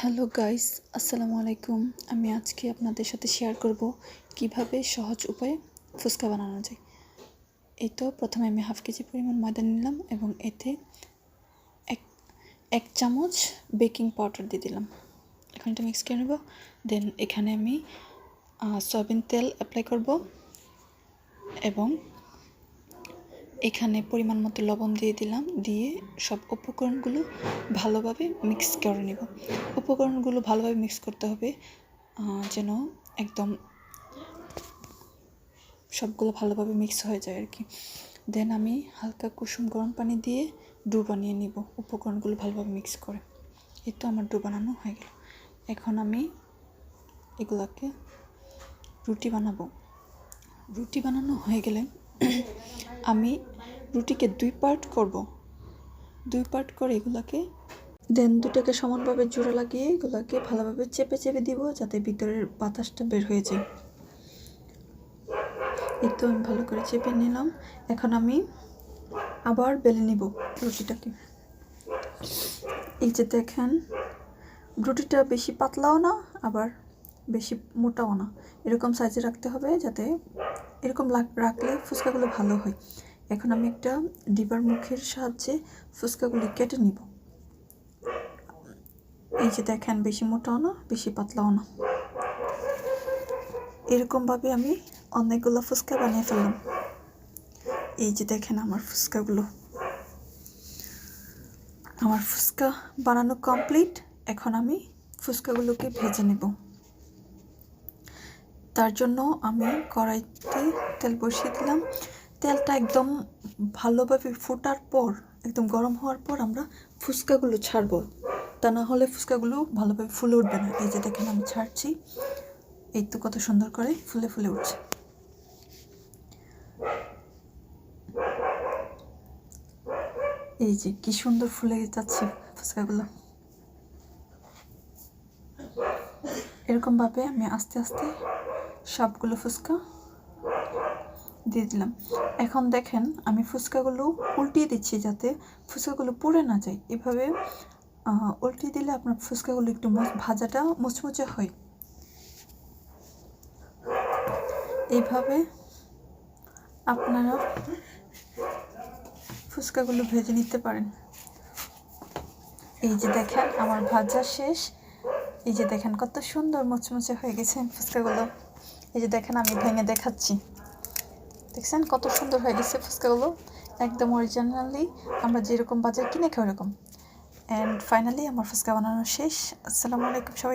Hello guys, আসসালামু আলাইকুম। আমি আজকে আপনাদের সাথে শেয়ার করব কিভাবে সহজ উপায়ে ফুচকা বানানো যায়। এই তো প্রথমে আমি হাফ কেজি পরিমাণ ময়দা নিলাম এবং এতে এক চামচ বেকিং পাউডার দিয়ে দিলাম। এখন এটা মিক্স করে নেব। দেন এখানে আমি সয়াবিন তেল অ্যাপ্লাই করব এবং এখানে পরিমাণ মতো লবণ দিয়ে দিলাম। দিয়ে সব উপকরণগুলো ভালোভাবে মিক্স করে নেব। উপকরণগুলো ভালোভাবে মিক্স করতে হবে যেন একদম সবগুলো ভালোভাবে মিক্স হয়ে যায় আর কি। দেন আমি হালকা কুসুম গরম পানি দিয়ে ডো বানিয়ে নিব উপকরণগুলো ভালোভাবে মিক্স করে। এই তো আমার ডো বানানো হয়ে গেল। এখন আমি এগুলাকে রুটি বানাবো। রুটি বানানো হয়ে গেলে আমি রুটিকে দুই পার্ট করব। দুই পার্ট করে এগুলাকে দেন দুটাকে সমানভাবে জোড়া লাগিয়ে এগুলাকে ভালোভাবে চেপে চেপে দিব যাতে ভিতরের বাতাসটা বের হয়ে যায়। এই তো আমি ভালো করে চেপে নিলাম। এখন আমি আবার বেলে নিব রুটিটাকে। এই যে দেখেন, রুটিটা বেশি পাতলাও না আবার বেশি মোটাও না, এরকম সাইজে রাখতে হবে যাতে এরকম রাখলে ফুচকাগুলো ভালো হয়। এখন আমি একটা ডিবার মুখের সাহায্যে ফুচকাগুলি কেটে নিব। এই যে দেখেন, বেশি মোটাও না বেশি পাতলাও না, এরকমভাবে আমি অনেকগুলো ফুচকা বানিয়ে ফেললাম। এই যে দেখেন আমার ফুচকাগুলো। আমার ফুচকা বানানো কমপ্লিট। এখন আমি ফুচকাগুলোকে ভেজে নেব। তার জন্য আমি কড়াইতে তেল বসিয়ে দিলাম। তেলটা একদম ভালোভাবে ফোটার পর, একদম গরম হওয়ার পর আমরা ফুচকাগুলো ছাড়বো, তা না হলে ফুচকাগুলো ভালোভাবে ফুলে উঠবে না। এই যে দেখেন আমি ছাড়ছি, এই তো কত সুন্দর করে ফুলে ফুলে উঠছে। এই যে কি সুন্দর ফুলে যাচ্ছে ফুচকাগুলো। এরকমভাবে আমি আস্তে আস্তে সবগুলো ফুচকা দিয়ে দিলাম। এখন দেখেন আমি ফুচকাগুলো উল্টিয়ে দিচ্ছি যাতে ফুচকাগুলো পুড়ে না যায়। এভাবে উল্টিয়ে দিলে আপনার ফুচকাগুলো একটু ভাজাটা মুচমুচে হয়। এইভাবে আপনারা ফুচকাগুলো ভেজে নিতে পারেন। এই যে দেখেন আমার ভাজা শেষ। এই যে দেখেন কত সুন্দর মুচমুচে হয়ে গেছে ফুচকাগুলো। এই যে দেখেন আমি ভেঙে দেখাচ্ছি, দেখছেন কত সুন্দর হয়ে গেছে ফুচকাগুলো, একদম অরিজিনালি আমরা যেরকম বাজার কিনে খাই ওরকম। অ্যান্ড ফাইনালি আমার ফুচকা বানানো শেষ। আসসালামু আলাইকুম সবাই।